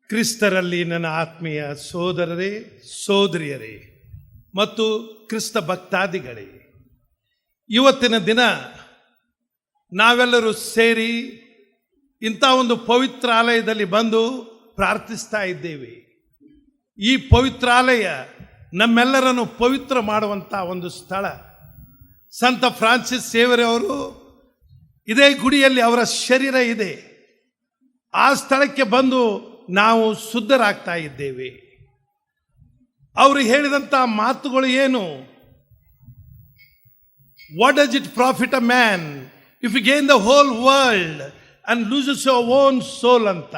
ಕ್ರಿಸ್ತರಲ್ಲಿ ನನ್ನ ಆತ್ಮೀಯ ಸೋದರರೇ, ಸೋದರಿಯರೇ ಮತ್ತು ಕ್ರಿಸ್ತ ಭಕ್ತಾದಿಗಳೇ, ಇವತ್ತಿನ ದಿನ ನಾವೆಲ್ಲರೂ ಸೇರಿ ಇಂಥ ಒಂದು ಪವಿತ್ರಾಲಯದಲ್ಲಿ ಬಂದು ಪ್ರಾರ್ಥಿಸ್ತಾ ಇದ್ದೇವೆ. ಈ ಪವಿತ್ರಾಲಯ ನಮ್ಮೆಲ್ಲರನ್ನು ಪವಿತ್ರ ಮಾಡುವಂಥ ಒಂದು ಸ್ಥಳ. ಸಂತ ಫ್ರಾನ್ಸಿಸ್ ಸೇವರ್ ಅವರು ಇದೇ ಗುಡಿಯಲ್ಲಿ ಅವರ ಶರೀರ ಇದೆ. ಆ ಸ್ಥಳಕ್ಕೆ ಬಂದು ನಾವು ಶುದ್ಧರಾಗ್ತಾ ಇದ್ದೇವೆ. ಅವರು ಹೇಳಿದಂಥ ಮಾತುಗಳು ಏನು? What does it profit a man if you gain the whole world and loses your own soul ಅಂತ.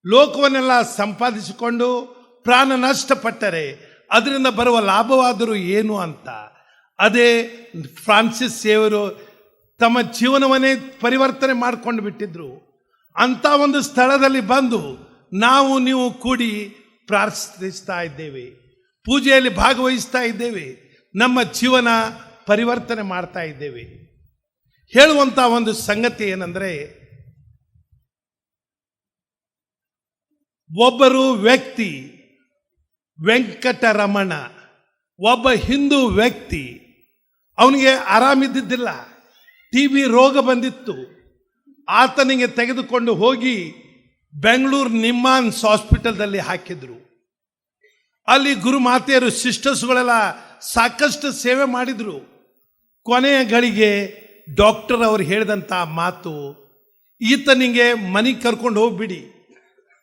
ಲೋಕವನ್ನೆಲ್ಲ ಸಂಪಾದಿಸಿಕೊಂಡು ಪ್ರಾಣ ನಷ್ಟಪಟ್ಟರೆ ಅದರಿಂದ ಬರುವ ಲಾಭವಾದರೂ ಏನು ಅಂತ. ಅದೇ ಫ್ರಾನ್ಸಿಸ್ ಸೇವರು ತಮ್ಮ ಜೀವನವನ್ನೇ ಪರಿವರ್ತನೆ ಮಾಡಿಕೊಂಡು ಬಿಟ್ಟಿದ್ರು. ಅಂಥ ಒಂದು ಸ್ಥಳದಲ್ಲಿ ಬಂದು ನಾವು ನೀವು ಕೂಡಿ ಪ್ರಾರ್ಥಿಸ್ತಾ ಇದ್ದೇವೆ, ಪೂಜೆಯಲ್ಲಿ ಭಾಗವಹಿಸ್ತಾ ಇದ್ದೇವೆ, ನಮ್ಮ ಜೀವನ ಪರಿವರ್ತನೆ ಮಾಡ್ತಾ ಇದ್ದೇವೆ. ಹೇಳುವಂಥ ಒಂದು ಸಂಗತಿ ಏನಂದರೆ, ಒಬ್ಬರು ವ್ಯಕ್ತಿ ವೆಂಕಟರಮಣ, ಒಬ್ಬ ಹಿಂದೂ ವ್ಯಕ್ತಿ, ಅವನಿಗೆ ಆರಾಮಿದ್ದಿದ್ದಿಲ್ಲ, TB ರೋಗ ಬಂದಿತ್ತು. ಆತನಿಗೆ ತೆಗೆದುಕೊಂಡು ಹೋಗಿ ಬೆಂಗಳೂರು ನಿಮ್ಮಾನ್ಸ್ ಹಾಸ್ಪಿಟಲ್ದಲ್ಲಿ ಹಾಕಿದ್ರು. ಅಲ್ಲಿ ಗುರುಮಾತೆಯರು ಸಿಸ್ಟರ್ಸ್ಗಳೆಲ್ಲ ಸಾಕಷ್ಟು ಸೇವೆ ಮಾಡಿದರು. ಕೊನೆಯ ಗಳಿಗೆ ಡಾಕ್ಟರ್ ಅವರು ಹೇಳಿದಂಥ ಮಾತು, ಈತನಿಗೆ ಮನೆಗೆ ಕರ್ಕೊಂಡು ಹೋಗ್ಬಿಡಿ,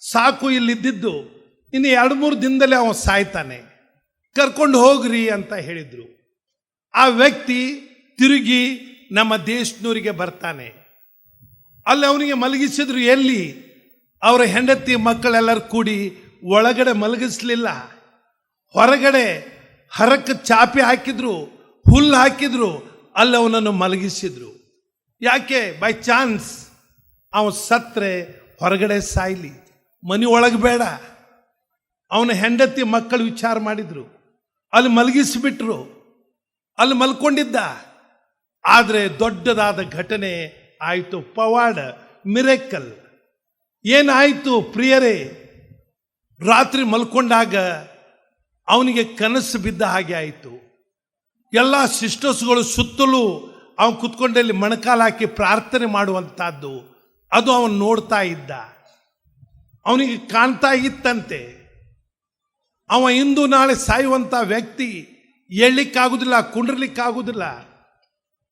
ಸಾಕು ಇಲ್ಲಿದ್ದು, ಇನ್ನು 2-3 ದಿನದಲ್ಲಿ ಅವನು ಸಾಯ್ತಾನೆ, ಕರ್ಕೊಂಡು ಹೋಗ್ರಿ ಅಂತ ಹೇಳಿದರು. ಆ ವ್ಯಕ್ತಿ ತಿರುಗಿ ನಮ್ಮ ದೇಶನೂರಿಗೆ ಬರ್ತಾನೆ. ಅಲ್ಲಿ ಅವನಿಗೆ ಮಲಗಿಸಿದ್ರು. ಎಲ್ಲಿ? ಅವರ ಹೆಂಡತಿ ಮಕ್ಕಳೆಲ್ಲರೂ ಕೂಡಿ ಒಳಗಡೆ ಮಲಗಿಸ್ಲಿಲ್ಲ, ಹೊರಗಡೆ ಹರಕ್ಕೆ ಚಾಪೆ ಹಾಕಿದ್ರು, ಹುಲ್ಲು ಹಾಕಿದ್ರು, ಅಲ್ಲಿ ಅವನನ್ನು ಮಲಗಿಸಿದ್ರು. ಯಾಕೆ? ಬೈ ಚಾನ್ಸ್ ಅವನು ಸತ್ರೆ ಹೊರಗಡೆ ಸಾಯ್ಲಿ, ಮನೆ ಒಳಗೆ ಬೇಡ. ಅವನ ಹೆಂಡತಿ ಮಕ್ಕಳು ವಿಚಾರ ಮಾಡಿದ್ರು, ಅಲ್ಲಿ ಮಲಗಿಸಿಬಿಟ್ರು. ಅಲ್ಲಿ ಮಲ್ಕೊಂಡಿದ್ದ. ಆದರೆ ದೊಡ್ಡದಾದ ಘಟನೆ ಆಯಿತು, ಪವಾಡ, ಮಿರೆಕಲ್. ಏನಾಯಿತು ಪ್ರಿಯರೇ? ರಾತ್ರಿ ಮಲ್ಕೊಂಡಾಗ ಅವನಿಗೆ ಕನಸು ಬಿದ್ದ ಹಾಗೆ ಆಯಿತು. ಎಲ್ಲ ಸಿಸ್ಟರ್ಸ್ಗಳು ಸುತ್ತಲೂ ಅವನು ಕುತ್ಕೊಂಡಲ್ಲಿ ಮೊಣಕಾಲು ಹಾಕಿ ಪ್ರಾರ್ಥನೆ ಮಾಡುವಂಥದ್ದು, ಅದು ಅವನು ನೋಡ್ತಾ ಇದ್ದ. ಅವನಿಗೆ ಕಾಣ್ತಾ ಇತ್ತಂತೆ ಅವ ಇಂದು ನಾಳೆ ಸಾಯುವಂಥ ವ್ಯಕ್ತಿ, ಏಳಲಿಕ್ಕಾಗುವುದಿಲ್ಲ, ಕುಂಡ್ರಲಿಕ್ಕಾಗುವುದಿಲ್ಲ.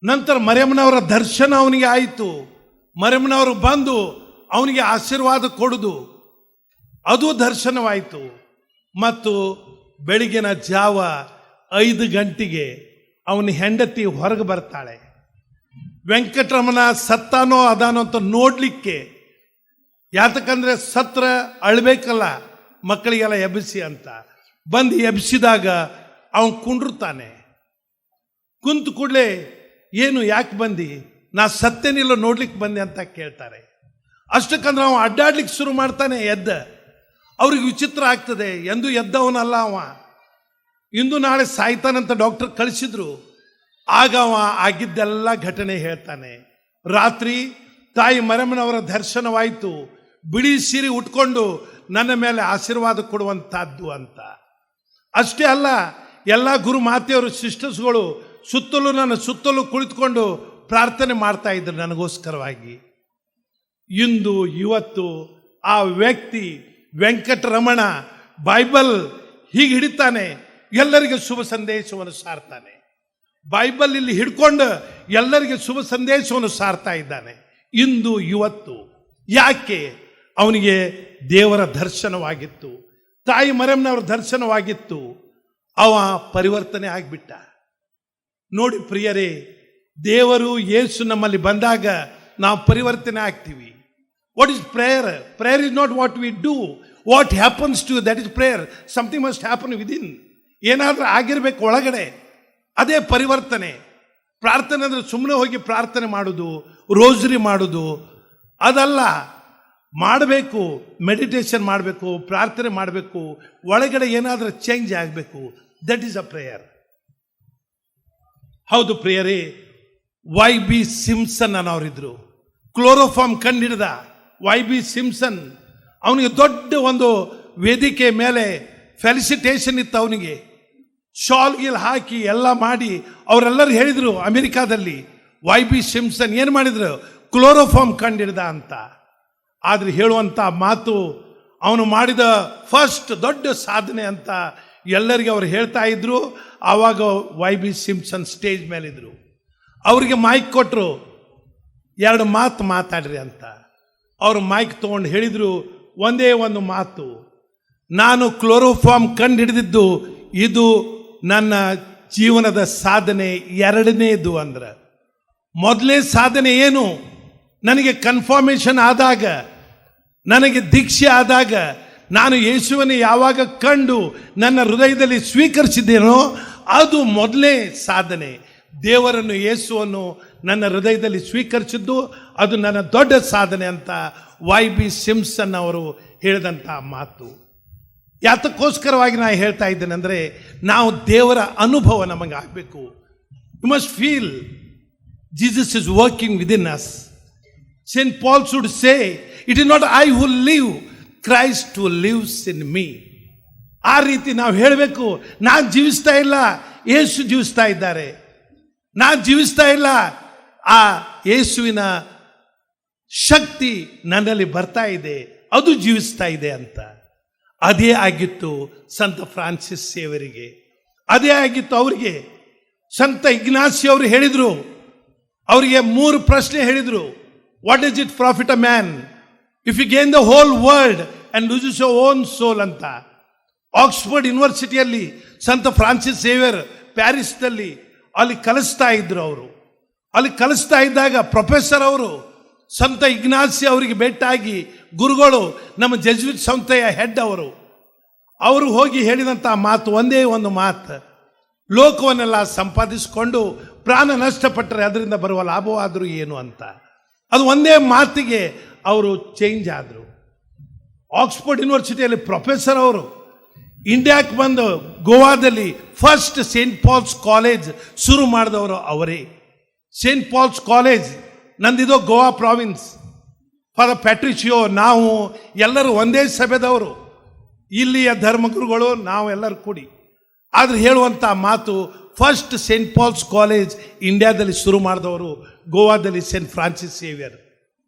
ನಂತರ ಮರಿಯಮ್ಮನವರ ದರ್ಶನ ಅವನಿಗೆ ಆಯಿತು. ಮರಿಯಮ್ಮನವರು ಬಂದು ಅವನಿಗೆ ಆಶೀರ್ವಾದ ಕೊಡುದು, ಅದು ದರ್ಶನವಾಯಿತು. ಮತ್ತು ಬೆಳಗಿನ ಜಾವ 5 ಗಂಟೆಗೆ ಅವನ ಹೆಂಡತಿ ಹೊರಗೆ ಬರ್ತಾಳೆ. ವೆಂಕಟರಮಣ ಸತ್ತಾನೋ ಅದಾನೋ ಅಂತ ನೋಡಲಿಕ್ಕೆ. ಯಾತಕ್ಕಂದ್ರೆ ಸತ್ರ ಅಳ್ಬೇಕಲ್ಲ, ಮಕ್ಕಳಿಗೆಲ್ಲ ಎಬ್ಬಿಸಿ ಅಂತ. ಬಂದು ಎಬ್ಬಿಸಿದಾಗ ಅವನು ಕುಂಡ್ರುತ್ತಾನೆ. ಕುಂತು ಕೂಡಲೇ, ಏನು, ಯಾಕೆ ಬಂದು? ನಾ ಸತ್ತೇನಿಲ್ಲ, ನೋಡ್ಲಿಕ್ಕೆ ಬಂದೆ ಅಂತ ಕೇಳ್ತಾರೆ. ಅಷ್ಟಕ್ಕಂದ್ರೆ ಅವ ಅಡ್ಡಾಡ್ಲಿಕ್ಕೆ ಶುರು ಮಾಡ್ತಾನೆ. ಎದ್ದ. ಅವ್ರಿಗೆ ವಿಚಿತ್ರ ಆಗ್ತದೆ, ಎಂದು ಎದ್ದವನಲ್ಲ ಅವ, ಇಂದು ನಾಳೆ ಸಾಯ್ತಾನಂತ ಡಾಕ್ಟರ್ ಕಳಿಸಿದ್ರು. ಆಗ ಅವ ಆಗಿದ್ದೆಲ್ಲ ಘಟನೆ ಹೇಳ್ತಾನೆ. ರಾತ್ರಿ ತಾಯಿ ಮರಿಯಮ್ಮನವರ ದರ್ಶನವಾಯಿತು, ಬಿಳಿ ಸೀರೆ ಉಟ್ಕೊಂಡು ನನ್ನ ಮೇಲೆ ಆಶೀರ್ವಾದ ಕೊಡುವಂಥದ್ದು ಅಂತ. ಅಷ್ಟೇ ಅಲ್ಲ, ಎಲ್ಲ ಗುರು ಮಾತೆಯವರು ಸಿಸ್ಟರ್ಸ್ಗಳು ಸುತ್ತಲೂ ನನ್ನ ಸುತ್ತಲೂ ಕುಳಿತುಕೊಂಡು ಪ್ರಾರ್ಥನೆ ಮಾಡ್ತಾ ಇದ್ರು ನನಗೋಸ್ಕರವಾಗಿ. ಇಂದು ಇವತ್ತು ಆ ವ್ಯಕ್ತಿ ವೆಂಕಟರಮಣ ಬೈಬಲ್ ಹೀಗೆ ಹಿಡಿತಾನೆ, ಎಲ್ಲರಿಗೆ ಶುಭ ಸಂದೇಶವನ್ನು ಸಾರ್ತಾನೆ. ಬೈಬಲ್ ಇಲ್ಲಿ ಹಿಡ್ಕೊಂಡು ಎಲ್ಲರಿಗೆ ಶುಭ ಸಂದೇಶವನ್ನು ಸಾರ್ತಾ ಇದ್ದಾನೆ ಇಂದು ಇವತ್ತು. ಯಾಕೆ? ಅವನಿಗೆ ದೇವರ ದರ್ಶನವಾಗಿತ್ತು, ತಾಯಿ ಮರಿಯಮ್ಮನವರ ದರ್ಶನವಾಗಿತ್ತು. ಅವ ಪರಿವರ್ತನೆ ಆಗಿಬಿಟ್ಟ. ನೋಡಿ ಪ್ರಿಯರೇ, ದೇವರು ಯೇಸು ನಮ್ಮಲ್ಲಿ ಬಂದಾಗ ನಾವು ಪರಿವರ್ತನೆ ಆಗ್ತೀವಿ. What is prayer? Prayer is not what we do, what happens to that is prayer. Something must happen within. ಏನಾದರೂ ಆಗಿರ್ಬೇಕು ಒಳಗಡೆ, ಅದೇ ಪರಿವರ್ತನೆ. ಪ್ರಾರ್ಥನೆ ಅಂದರೆ ಸುಮ್ಮನೆ ಹೋಗಿ ಪ್ರಾರ್ಥನೆ ಮಾಡೋದು, ರೋಸರಿ ಮಾಡೋದು ಅದಲ್ಲ. ಮಾಡಬೇಕು, ಮೆಡಿಟೇಷನ್ ಮಾಡಬೇಕು, ಪ್ರಾರ್ಥನೆ ಮಾಡಬೇಕು, ಒಳಗಡೆ ಏನಾದರೂ ಚೇಂಜ್ ಆಗಬೇಕು. That is a prayer. ಹೌದು ಪ್ರಿಯರೇ, YB ಸಿಂಪ್ಸನ್ ಅನ್ನೋರಿದ್ರು, ಕ್ಲೋರೋಫಾರ್ಮ್ ಕಂಡಿಡಿದ YB ಸಿಂಪ್ಸನ್. ಅವನಿಗೆ ದೊಡ್ಡ ಒಂದು ವೇದಿಕೆ ಮೇಲೆ ಫೆಲಿಸಿಟೇಷನ್ ಇತ್ತು. ಅವನಿಗೆ ಶಾಲ್ ಗೀಲ್ ಹಾಕಿ ಎಲ್ಲ ಮಾಡಿ ಅವರೆಲ್ಲರೂ ಹೇಳಿದರು ಅಮೆರಿಕಾದಲ್ಲಿ YB ಸಿಂಪ್ಸನ್ ಏನು ಮಾಡಿದ್ರು, ಕ್ಲೋರೋಫಾರ್ಮ್ ಕಂಡಿಡ್ದ ಅಂತ. ಆದರೆ ಹೇಳುವಂಥ ಮಾತು ಅವನು ಮಾಡಿದ ಫಸ್ಟ್ ದೊಡ್ಡ ಸಾಧನೆ ಅಂತ ಎಲ್ಲರಿಗೆ ಅವ್ರು ಹೇಳ್ತಾ ಇದ್ರು. ಆವಾಗ YB ಸಿಂಪ್ಸನ್ ಸ್ಟೇಜ್ ಮೇಲಿದ್ರು. ಅವರಿಗೆ ಮೈಕ್ ಕೊಟ್ಟರು, 2 ಮಾತು ಮಾತಾಡ್ರಿ ಅಂತ. ಅವರು ಮೈಕ್ ತೊಗೊಂಡು ಹೇಳಿದರು ಒಂದೇ ಒಂದು ಮಾತು, ನಾನು ಕ್ಲೋರೋಫಾರ್ಮ್ ಕಂಡು ಹಿಡಿದಿದ್ದು ಇದು ನನ್ನ ಜೀವನದ ಸಾಧನೆ 2ನೇದು. ಅಂದ್ರೆ ಮೊದಲೇ ಸಾಧನೆ ಏನು, ನನಗೆ ಕನ್ಫರ್ಮೇಷನ್ ಆದಾಗ, ನನಗೆ ದೀಕ್ಷೆ ಆದಾಗ, ನಾನು ಯೇಸುವನ್ನು ಯಾವಾಗ ಕಂಡು ನನ್ನ ಹೃದಯದಲ್ಲಿ ಸ್ವೀಕರಿಸಿದ್ದೇನೋ ಅದು ಮೊದಲೇ ಸಾಧನೆ. ದೇವರನ್ನು ಯೇಸುವನ್ನು ನನ್ನ ಹೃದಯದಲ್ಲಿ ಸ್ವೀಕರಿಸಿದ್ದು ಅದು ನನ್ನ ದೊಡ್ಡ ಸಾಧನೆ ಅಂತ YB ಸಿಂಪ್ಸನ್ ಅವರು ಹೇಳಿದಂಥ ಮಾತು. ಯಾತಕ್ಕೋಸ್ಕರವಾಗಿ ನಾನು ಹೇಳ್ತಾ ಇದ್ದೇನೆ ಅಂದರೆ, ನಾವು ದೇವರ ಅನುಭವ ನಮಗೆ ಆಗಬೇಕು. You must feel Jesus is working within us. St. Paul should say, it is not I who live, Christ who lives in me. ಆ ರೀತಿ ನಾವು ಹೇಳಬೇಕು. ನಾನು ಜೀವಿಸ್ತಾ ಇಲ್ಲ, ಯೇಸು ಜೀವಿಸ್ತಾ ಇದ್ದಾರೆ. ನಾನು ಜೀವಿಸ್ತಾ ಇಲ್ಲ, ಆ ಯೇಸುವಿನ ಶಕ್ತಿ ನನ್ನಲ್ಲಿ ಬರ್ತಾ ಇದೆ, ಅದು ಜೀವಿಸ್ತಾ ಇದೆ ಅಂತ. ಅದೇ ಆಗಿತ್ತು ಸಂತ ಫ್ರಾನ್ಸಿಸ್ ಸೇವರಿಗೆ, ಅದೇ ಆಗಿತ್ತು ಅವರಿಗೆ. ಸಂತ ಇಗ್ನಾಸಿ ಅವರು ಹೇಳಿದರು, ಅವರಿಗೆ 3 ಪ್ರಶ್ನೆ ಹೇಳಿದರು. What does it profit a man if you gain the whole world and loses your own soul ಅಂತ. ಆಕ್ಸ್ಫರ್ಡ್ ಯೂನಿವರ್ಸಿಟಿಯಲ್ಲಿ ಸಂತ ಫ್ರಾನ್ಸಿಸ್ ಸೇವಿಯರ್ ಪ್ಯಾರಿಸ್ನಲ್ಲಿ ಅಲ್ಲಿ ಕಲಿಸ್ತಾ ಇದ್ರು. ಅವರು ಅಲ್ಲಿ ಕಲಿಸ್ತಾ ಇದ್ದಾಗ ಪ್ರೊಫೆಸರ್ ಅವರು ಸಂತ ಇಗ್ನಾಸಿ ಅವರಿಗೆ ಭೇಟಿಯಾಗಿ, ಗುರುಗಳು ನಮ್ಮ ಜೆಸುವಿಟ್ ಸಂಸ್ಥೆಯ ಹೆಡ್ ಅವರು ಹೋಗಿ ಹೇಳಿದಂಥ ಮಾತು ಒಂದೇ ಒಂದು ಮಾತು, ಲೋಕವನ್ನೆಲ್ಲ ಸಂಪಾದಿಸಿಕೊಂಡು ಪ್ರಾಣ ನಷ್ಟಪಟ್ಟರೆ ಅದರಿಂದ ಬರುವ ಲಾಭವಾದರೂ ಏನು ಅಂತ. ಅದು ಒಂದೇ ಮಾತಿಗೆ ಅವರು ಚೇಂಜ್ ಆದರು. ಆಕ್ಸ್ಫರ್ಡ್ ಯೂನಿವರ್ಸಿಟಿಯಲ್ಲಿ ಪ್ರೊಫೆಸರ್ ಅವರು ಇಂಡಿಯಾಕ್ಕೆ ಬಂದು ಗೋವಾದಲ್ಲಿ ಫಸ್ಟ್ ಸೇಂಟ್ ಪಾಲ್ಸ್ ಕಾಲೇಜ್ ಶುರು ಮಾಡಿದವರು ಅವರೇ. ಸೇಂಟ್ ಪಾಲ್ಸ್ ಕಾಲೇಜ್ ನಂದಿದು ಗೋವಾ ಪ್ರಾವಿನ್ಸ್. ಫಾದರ್ ಪ್ಯಾಟ್ರಿಷಿಯೋ, ನಾವು ಎಲ್ಲರೂ ಒಂದೇ ಸಭೆದವರು, ಇಲ್ಲಿಯ ಧರ್ಮಗುರುಗಳು ನಾವು ಎಲ್ಲರೂ ಕೂಡಿ. ಆದರೆ ಹೇಳುವಂಥ ಮಾತು, ಫಸ್ಟ್ ಸೇಂಟ್ ಪಾಲ್ಸ್ ಕಾಲೇಜ್ ಇಂಡಿಯಾದಲ್ಲಿ ಶುರು ಮಾಡಿದವರು ಗೋವಾದಲ್ಲಿ ಸೇಂಟ್ ಫ್ರಾನ್ಸಿಸ್ ಸೇವಿಯರ್.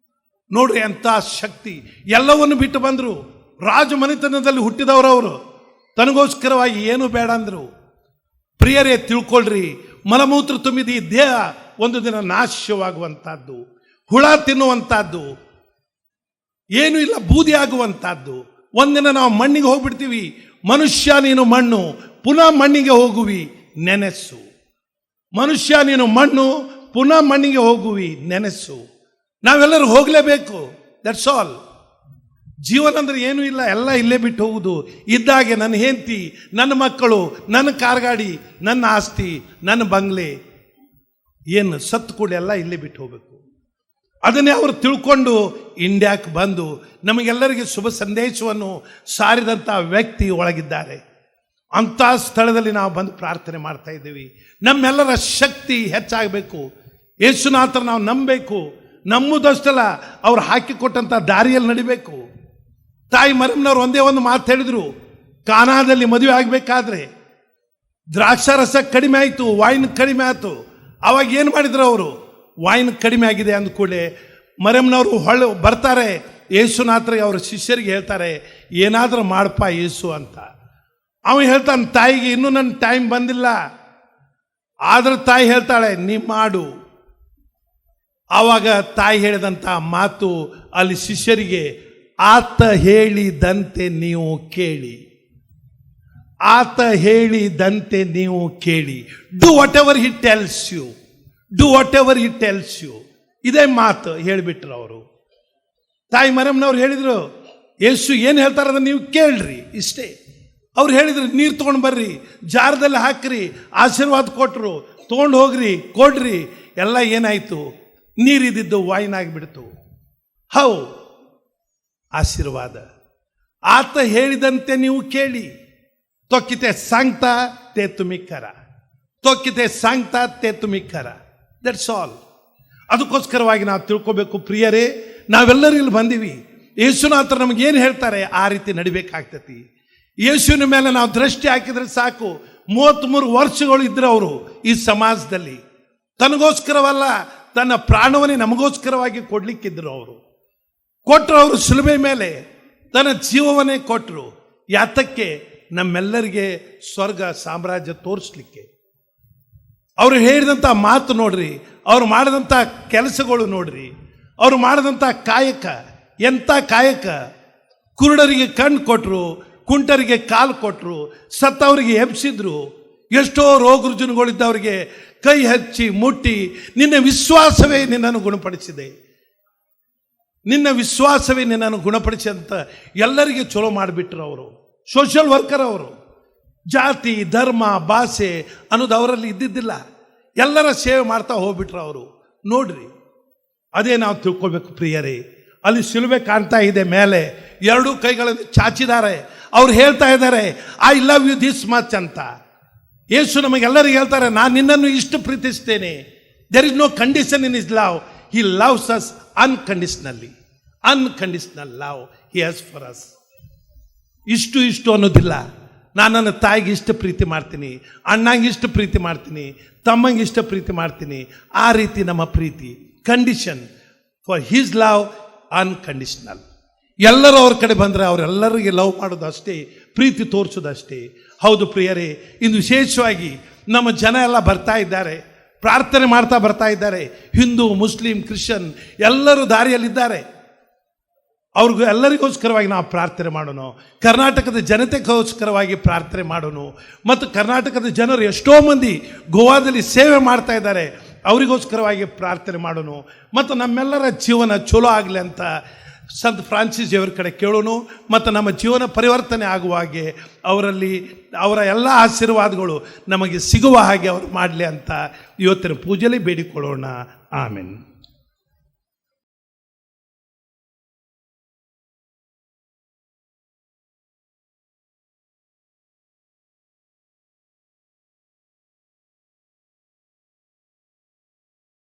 ನೋಡ್ರಿ ಅಂಥ ಶಕ್ತಿ. ಎಲ್ಲವನ್ನು ಬಿಟ್ಟು ಬಂದರು. ರಾಜಮನೆತನದಲ್ಲಿ ಹುಟ್ಟಿದವರು ಅವರು. ತನಗೋಸ್ಕರವಾಗಿ ಏನು ಬೇಡ ಅಂದರು. ಪ್ರಿಯರೇ, ತಿಳ್ಕೊಳ್ರಿ, ಮಲಮೂತ್ರ ತುಂಬಿದ ಈ ದೇಹ ಒಂದು ದಿನ ನಾಶವಾಗುವಂಥದ್ದು, ಹುಳ ತಿನ್ನುವಂಥದ್ದು, ಏನೂ ಇಲ್ಲ, ಬೂದಿ ಆಗುವಂಥದ್ದು. ಒಂದಿನ ನಾವು ಮಣ್ಣಿಗೆ ಹೋಗ್ಬಿಡ್ತೀವಿ. ಮನುಷ್ಯ ನೀನು ಮಣ್ಣು, ಪುನಃ ಮಣ್ಣಿಗೆ ಹೋಗುವಿ, ನೆನೆಸು. ಮನುಷ್ಯ ನೀನು ಮಣ್ಣು, ಪುನಃ ಮಣ್ಣಿಗೆ ಹೋಗುವಿ, ನೆನೆಸು. ನಾವೆಲ್ಲರೂ ಹೋಗಲೇಬೇಕು. That's all. ಜೀವನ ಅಂದ್ರೆ ಏನೂ ಇಲ್ಲ, ಎಲ್ಲ ಇಲ್ಲೇ ಬಿಟ್ಟು ಹೋಗುದು. ಇದ್ದಾಗೆ ನನ್ನ ಹೆಂಡತಿ, ನನ್ನ ಮಕ್ಕಳು, ನನ್ನ ಕಾರ್ಗಾಡಿ, ನನ್ನ ಆಸ್ತಿ, ನನ್ನ ಬಂಗ್ಲೆ, ಏನು ಸತ್ತು ಕೂಡ ಎಲ್ಲ ಇಲ್ಲೇ ಬಿಟ್ಟು ಹೋಗಬೇಕು. ಅದನ್ನೇ ಅವರು ತಿಳ್ಕೊಂಡು ಇಂಡಿಯಾಕ್ಕೆ ಬಂದು ನಮಗೆಲ್ಲರಿಗೆ ಶುಭ ಸಂದೇಶವನ್ನು ಸಾರಿದಂಥ ವ್ಯಕ್ತಿ ಒಳಗಿದ್ದಾರೆ. ಅಂಥ ಸ್ಥಳದಲ್ಲಿ ನಾವು ಬಂದು ಪ್ರಾರ್ಥನೆ ಮಾಡ್ತಾ ಇದ್ದೀವಿ. ನಮ್ಮೆಲ್ಲರ ಶಕ್ತಿ ಹೆಚ್ಚಾಗಬೇಕು. ಯೇಸುನಾಥರ ನಾವು ನಂಬಬೇಕು. ನಮ್ಮದಷ್ಟಲ್ಲ, ಅವ್ರು ಹಾಕಿಕೊಟ್ಟಂಥ ದಾರಿಯಲ್ಲಿ ನಡಿಬೇಕು. ತಾಯಿ ಮರಿಯಮ್ಮನವ್ರು ಒಂದೇ ಒಂದು ಮಾತು ಹೇಳಿದ್ರು. ಕಾನಾದಲ್ಲಿ ಮದುವೆ ಆಗಬೇಕಾದ್ರೆ ದ್ರಾಕ್ಷಾರಸ ಕಡಿಮೆ ಆಯಿತು, ವೈನ್ ಕಡಿಮೆ ಆಯಿತು. ಅವಾಗ ಏನು ಮಾಡಿದ್ರು ಅವರು? ವೈನ್ ಕಡಿಮೆ ಆಗಿದೆ ಅಂದ ಕೂಡಲೇ ಮರಿಯಮ್ಮನವರು ಬರ್ತಾರೆ. ಯೇಸುನಾಥರಿಗೆ ಅವರ ಶಿಷ್ಯರಿಗೆ ಹೇಳ್ತಾರೆ, ಏನಾದರೂ ಮಾಡಪ್ಪ ಯೇಸು ಅಂತ. ಅವ ಹೇಳ್ತಾನೆ ತಾಯಿಗೆ, ಇನ್ನೂ ನನ್ನ ಟೈಮ್ ಬಂದಿಲ್ಲ. ಆದ್ರೆ ತಾಯಿ ಹೇಳ್ತಾಳೆ, ನೀ ಮಾಡು. ಆವಾಗ ತಾಯಿ ಹೇಳಿದಂಥ ಮಾತು ಅಲ್ಲಿ ಶಿಷ್ಯರಿಗೆ, ಆತ ಹೇಳಿದಂತೆ ನೀವು ಕೇಳಿ, ಆತ ಹೇಳಿದಂತೆ ನೀವು ಕೇಳಿ. Do whatever he tells you, do whatever he tells you. ಇದೇ ಮಾತು ಹೇಳಿಬಿಟ್ರು ಅವರು. ತಾಯಿ ಮರಿಯಮ್ಮನವ್ರು ಹೇಳಿದ್ರು, ಯೇಸು ಏನು ಹೇಳ್ತಾರೆ ಅದನ್ನು ನೀವು ಕೇಳ್ರಿ, ಇಷ್ಟೇ. ಅವ್ರು ಹೇಳಿದ್ರು, ನೀರು ತೊಗೊಂಡು ಬರ್ರಿ, ಜಾರದಲ್ಲಿ ಹಾಕ್ರಿ, ಆಶೀರ್ವಾದ ಕೊಟ್ಟರು, ತೊಗೊಂಡು ಹೋಗ್ರಿ, ಕೊಡ್ರಿ. ಎಲ್ಲ ಏನಾಯಿತು? ನೀರಿದ್ದು ವೈನ್ ಆಗಿಬಿಡ್ತು. ಹೌ ಆಶೀರ್ವಾದ. ಆತ ಹೇಳಿದಂತೆ ನೀವು ಕೇಳಿ. ತೊಕ್ಕಿತೆ ಸಾಂಗ್ತಾ ತೇ ತುಮಿಕ್ಕರ, ತೊಕ್ಕಿತೆ ಸಾಂಗ್ತಾ ತೇ ತುಮಿಕ್ಕರ. That's all. ಅದಕ್ಕೋಸ್ಕರವಾಗಿ ನಾವು ತಿಳ್ಕೋಬೇಕು ಪ್ರಿಯರೇ, ನಾವೆಲ್ಲರೂ ಇಲ್ಲಿ ಬಂದೀವಿ. ಯೇಸುನಾಥರು ನಮಗೇನು ಹೇಳ್ತಾರೆ ಆ ರೀತಿ ನಡಿಬೇಕಾಗ್ತತಿ. ಯೇಸುವಿನ ಮೇಲೆ ನಾವು ದೃಷ್ಟಿ ಹಾಕಿದ್ರೆ ಸಾಕು. 33 ವರ್ಷಗಳು ಇದ್ರು ಅವರು ಈ ಸಮಾಜದಲ್ಲಿ. ತನಗೋಸ್ಕರವಲ್ಲ, ತನ್ನ ಪ್ರಾಣವನ್ನೇ ನಮಗೋಸ್ಕರವಾಗಿ ಕೊಡ್ಲಿಕ್ಕಿದ್ರು. ಕೊಟ್ಟರು ಅವರು ಶಿಲುಬೆ ಮೇಲೆ ತನ್ನ ಜೀವವನ್ನೇ ಕೊಟ್ಟರು. ಯಾತಕ್ಕೆ? ನಮ್ಮೆಲ್ಲರಿಗೆ ಸ್ವರ್ಗ ಸಾಮ್ರಾಜ್ಯ ತೋರಿಸ್ಲಿಕ್ಕೆ. ಅವರು ಹೇಳಿದಂಥ ಮಾತು ನೋಡ್ರಿ, ಅವ್ರು ಮಾಡಿದಂಥ ಕೆಲಸಗಳು ನೋಡ್ರಿ, ಅವರು ಮಾಡಿದಂಥ ಕಾಯಕ ಎಂಥ ಕಾಯಕ. ಕುರುಡರಿಗೆ ಕಣ್ಣು ಕೊಟ್ಟರು, ಕುಂಟರಿಗೆ ಕಾಲು ಕೊಟ್ಟರು, ಸತ್ತವರಿಗೆ ಎಬ್ಸಿದ್ರು. ಎಷ್ಟೋ ರೋಗ ರುಜಿನಗಳಿದ್ದವರಿಗೆ ಕೈ ಹಚ್ಚಿ ಮುಟ್ಟಿ ನಿನ್ನ ವಿಶ್ವಾಸವೇ ನಿನ್ನನ್ನು ಗುಣಪಡಿಸಿದೆ, ನಿನ್ನ ವಿಶ್ವಾಸವೇ ನಿನ್ನನ್ನು ಗುಣಪಡಿಸಿ ಅಂತ ಎಲ್ಲರಿಗೆ ಚಲೋ ಮಾಡಿಬಿಟ್ರು. ಅವರು ಸೋಷಿಯಲ್ ವರ್ಕರ್. ಅವರು ಜಾತಿ ಧರ್ಮ ಭಾಷೆ ಅನ್ನೋದು ಅವರಲ್ಲಿ ಇದ್ದಿದ್ದಿಲ್ಲ. ಎಲ್ಲರ ಸೇವೆ ಮಾಡ್ತಾ ಹೋಗ್ಬಿಟ್ರು ಅವರು. ನೋಡ್ರಿ, ಅದೇ ನಾವು ತಿಳ್ಕೊಳ್ಬೇಕು ಪ್ರಿಯರೇ. ಅಲ್ಲಿ ಶಿಲುಬೆ ಕಾಣ್ತಾ ಇದೆ, ಮೇಲೆ 2 ಕೈಗಳನ್ನು ಚಾಚಿದ್ದಾರೆ. ಅವ್ರು ಹೇಳ್ತಾ ಇದ್ದಾರೆ, I love you this much ಅಂತ. ಯೇಸು ನಮಗೆಲ್ಲರಿಗೂ ಹೇಳ್ತಾರೆ, ನಾನು ನಿನ್ನನ್ನು ಇಷ್ಟು ಪ್ರೀತಿಸ್ತೇನೆ. There is no condition in is love. He loves us unconditionally. Unconditional love he has for us. ಇಷ್ಟು ಅನ್ನೋದಿಲ್ಲ. ನಾನು ನನ್ನ ತಾಯಿಗೆ ಇಷ್ಟು ಪ್ರೀತಿ ಮಾಡ್ತೀನಿ, ಅಣ್ಣಂಗೆ ಇಷ್ಟು ಪ್ರೀತಿ ಮಾಡ್ತೀನಿ, ತಮ್ಮಂಗೆ ಇಷ್ಟು ಪ್ರೀತಿ ಮಾಡ್ತೀನಿ. ಆ ರೀತಿ ನಮ್ಮ ಪ್ರೀತಿ. Condition for his love unconditional. ಎಲ್ಲರೂ ಅವ್ರ ಕಡೆ ಬಂದರೆ ಅವರೆಲ್ಲರಿಗೆ ಲವ್ ಮಾಡೋದು ಅಷ್ಟೇ, ಪ್ರೀತಿ ತೋರಿಸೋದು ಅಷ್ಟೇ. ಹೌದು ಪ್ರಿಯರೇ, ಇಂದು ವಿಶೇಷವಾಗಿ ನಮ್ಮ ಜನ ಎಲ್ಲ ಬರ್ತಾ ಇದ್ದಾರೆ, ಪ್ರಾರ್ಥನೆ ಮಾಡ್ತಾ ಬರ್ತಾ ಇದ್ದಾರೆ. ಹಿಂದೂ ಮುಸ್ಲಿಂ ಕ್ರಿಶ್ಚಿಯನ್ ಎಲ್ಲರೂ ದಾರಿಯಲ್ಲಿದ್ದಾರೆ. ಅವ್ರಿಗೂ ಎಲ್ಲರಿಗೋಸ್ಕರವಾಗಿ ನಾವು ಪ್ರಾರ್ಥನೆ ಮಾಡೋಣ. ಕರ್ನಾಟಕದ ಜನತೆಗೋಸ್ಕರವಾಗಿ ಪ್ರಾರ್ಥನೆ ಮಾಡೋಣ. ಮತ್ತು ಕರ್ನಾಟಕದ ಜನರು ಎಷ್ಟೋ ಮಂದಿ ಗೋವಾದಲ್ಲಿ ಸೇವೆ ಮಾಡ್ತಾ ಇದ್ದಾರೆ, ಅವರಿಗೋಸ್ಕರವಾಗಿ ಪ್ರಾರ್ಥನೆ ಮಾಡೋಣ. ಮತ್ತು ನಮ್ಮೆಲ್ಲರ ಜೀವನ ಚಲೋ ಆಗಲಿ ಅಂತ ಸಂತ ಫ್ರಾನ್ಸಿಸ್ ಅವರ ಕಡೆ ಕೇಳೋಣ. ಮತ್ತು ನಮ್ಮ ಜೀವನ ಪರಿವರ್ತನೆ ಆಗುವ ಹಾಗೆ ಅವರಲ್ಲಿ ಅವರ ಎಲ್ಲ ಆಶೀರ್ವಾದಗಳು ನಮಗೆ ಸಿಗುವ ಹಾಗೆ ಅವರು ಮಾಡಲಿ ಅಂತ ಇವತ್ತಿನ ಪೂಜೆಯಲ್ಲಿ ಬೇಡಿಕೊಳ್ಳೋಣ. ಆಮೆನ್.